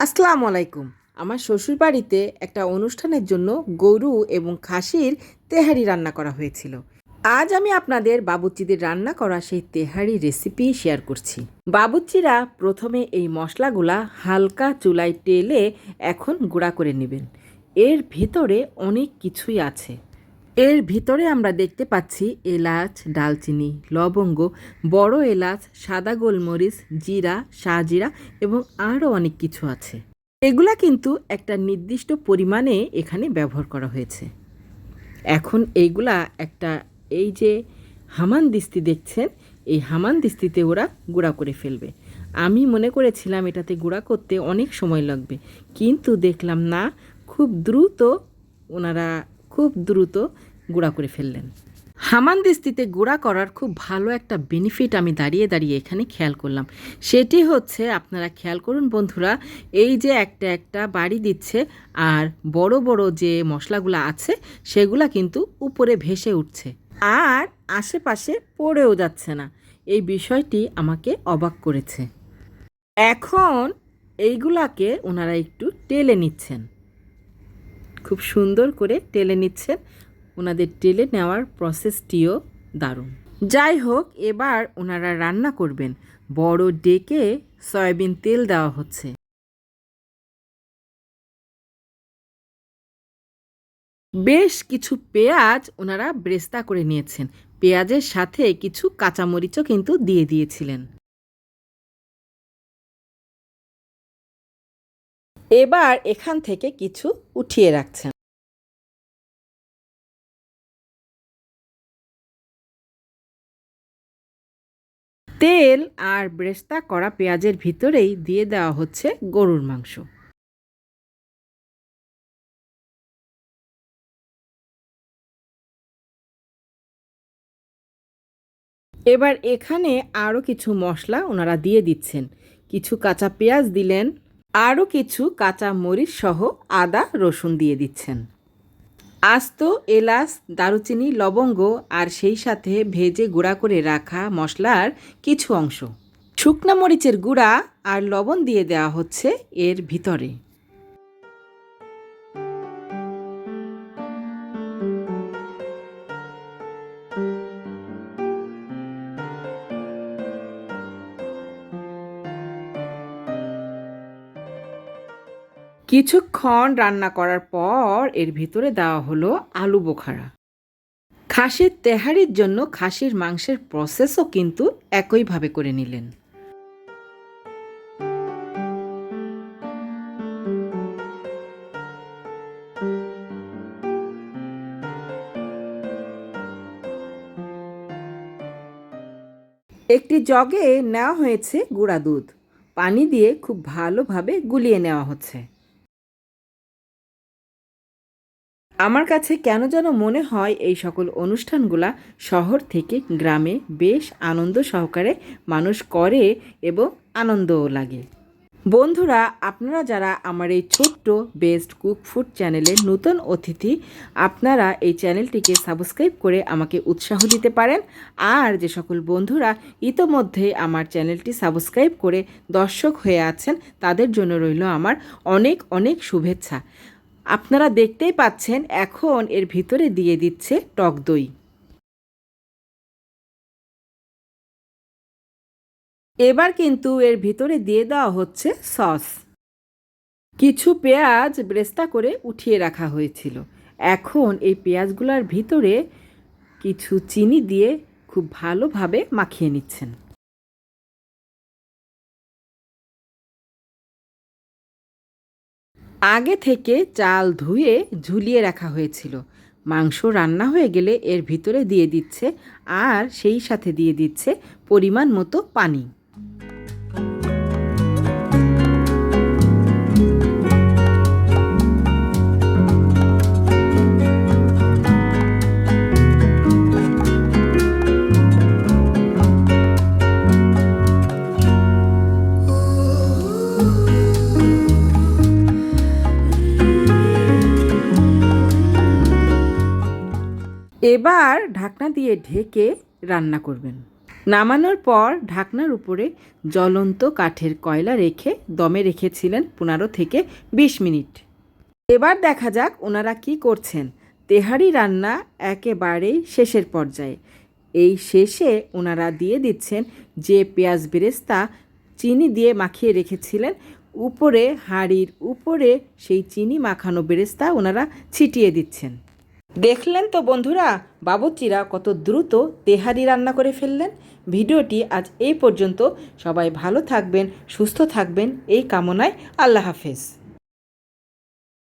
আসসালামু আলাইকুম। আমার শ্বশুরবাড়িতে একটা অনুষ্ঠানের জন্য গরু এবং খাসির তেহারি রান্না করা হয়েছিল। আজ আমি আপনাদের বাবুর্চিদের রান্না করা সেই তেহারি রেসিপি শেয়ার করছি। বাবুর্চিরা প্রথমে এই মশলাগুলা হালকা চুলায় টেলে এখন গুঁড়া করে নেবেন। এর ভিতরে অনেক কিছুই আছে। এর ভিতরে আমরা দেখতে পাচ্ছি এলাচ, দালচিনি, লবঙ্গ, বড় এলাচ, সাদা গোলমরিচ, জিরা, শাহজিরা এবং আরও অনেক কিছু আছে। এগুলা কিন্তু একটা নির্দিষ্ট পরিমাণে এখানে ব্যবহার করা হয়েছে। এখন এইগুলা একটা এই যে হামানদিস্তি দেখছেন, এই হামানদিস্তিতে ওরা গুঁড়া করে ফেলবে। আমি মনে করেছিলাম এটাতে গুঁড়া করতে অনেক সময় লাগবে, কিন্তু দেখলাম না, ওনারা খুব দ্রুত গুঁড়া করে ফেললেন। হামানদিস্তিতে গুঁড়া করার খুব ভালো একটা বেনিফিট আমি দাঁড়িয়ে দাঁড়িয়ে এখানে খেয়াল করলাম। সেটি হচ্ছে, আপনারা খেয়াল করুন বন্ধুরা, এই যে একটা একটা বাড়ি দিচ্ছে আর বড় বড় যে মশলাগুলো আছে সেগুলা কিন্তু উপরে ভেসে উঠছে আর আশেপাশে পড়েও যাচ্ছে না। এই বিষয়টি আমাকে অবাক করেছে। এখন এইগুলাকে ওনারা একটু টেলে নিচ্ছেন, খুব সুন্দর করে টেলে নিচ্ছেন। ওনাদের টেলে নেওয়ার প্রসেসটিও দারুণ। যাই হোক, এবার ওনারা রান্না করবেন। বড় ডেকে সয়াবিন তেল দেওয়া হচ্ছে। বেশ কিছু পেঁয়াজ ওনারা ব্রেস্তা করে নিয়েছেন। পেঁয়াজের সাথে কিছু কাঁচামরিচও কিন্তু দিয়ে দিয়েছিলেন। এবার এখান থেকে কিছু উঠিয়ে রাখছেন। তেল আর ব্রেস্তা করা পেঁয়াজের ভিতরেই দিয়ে দেওয়া হচ্ছে গরুর মাংস। এবার এখানে আরও কিছু মশলা ওনারা দিয়ে দিচ্ছেন। কিছু কাঁচা পেঁয়াজ দিলেন, আরও কিছু কাঁচা মরিচ সহ আদা রসুন দিয়ে দিচ্ছেন। আস্ত এলাচ, দারুচিনি, লবঙ্গ আর সেই সাথে ভেজে গুঁড়া করে রাখা মশলার কিছু অংশ। শুকনা মরিচের গুঁড়া আর লবণ দিয়ে দেওয়া হচ্ছে এর ভিতরে। কিছুক্ষণ রান্না করার পর এর ভিতরে দেওয়া হলো আলু বোখারা। খাসির তেহারির জন্য খাসির মাংসের প্রসেসও কিন্তু একইভাবে করে নিলেন। একটি জগে নেওয়া হয়েছে গুঁড়া দুধ। পানি দিয়ে খুব ভালোভাবে গুলিয়ে নেওয়া হচ্ছে। আমার কাছে কেন যেন মনে হয় এই সকল অনুষ্ঠানগুলা শহর থেকে গ্রামে বেশ আনন্দ সহকারে মানুষ করে এবং আনন্দও লাগে। বন্ধুরা, আপনারা যারা আমার এই ছোট্ট বেস্ট কুক ফুড চ্যানেলের নতুন অতিথি, আপনারা এই চ্যানেলটিকে সাবস্ক্রাইব করে আমাকে উৎসাহ দিতে পারেন। আর যে সকল বন্ধুরা ইতোমধ্যে আমার চ্যানেলটি সাবস্ক্রাইব করে দর্শক হয়ে আছেন, তাদের জন্য রইল আমার অনেক অনেক শুভেচ্ছা। আপনারা দেখতেই পাচ্ছেন এখন এর ভিতরে দিয়ে দিচ্ছে টক দই। এবার কিন্তু এর ভিতরে দিয়ে দেওয়া হচ্ছে সস। কিছু পেঁয়াজ ব্রেস্তা করে উঠিয়ে রাখা হয়েছিল। এখন এই পেঁয়াজগুলোর ভিতরে কিছু চিনি দিয়ে খুব ভালোভাবে মাখিয়ে নিচ্ছেন। আগে থেকে চাল ধুয়ে ঝুলিয়ে রাখা হয়েছিল। মাংস রান্না হয়ে গেলে এর ভিতরে দিয়ে দিচ্ছে আর সেই সাথে দিয়ে দিচ্ছে পরিমাণ মতো পানি। এবার ঢাকনা দিয়ে ঢেকে রান্না করবেন। নামানোর পর ঢাকনার উপরে জ্বলন্ত কাঠের কয়লা রেখে দমে রেখেছিলেন 15 থেকে 20 মিনিট। এবার দেখা যাক ওনারা কি করছেন। তেহারি রান্না একেবারেই শেষের পর্যায়ে। এই শেষে ওনারা দিয়ে দিচ্ছেন যে পেঁয়াজ বেরেস্তা চিনি দিয়ে মাখিয়ে রেখেছিলেন, উপরে হাঁড়ির উপরে সেই চিনি মাখানো বেরেস্তা ওনারা ছিটিয়ে দিচ্ছেন। দেখলেন তো বন্ধুরা, বাবুর্চিরা কত দ্রুত তেহারি রান্না করে ফেললেন। ভিডিওটি আজ এই পর্যন্ত। সবাই ভালো থাকবেন, সুস্থ থাকবেন এই কামনায়। আল্লাহ হাফেজ।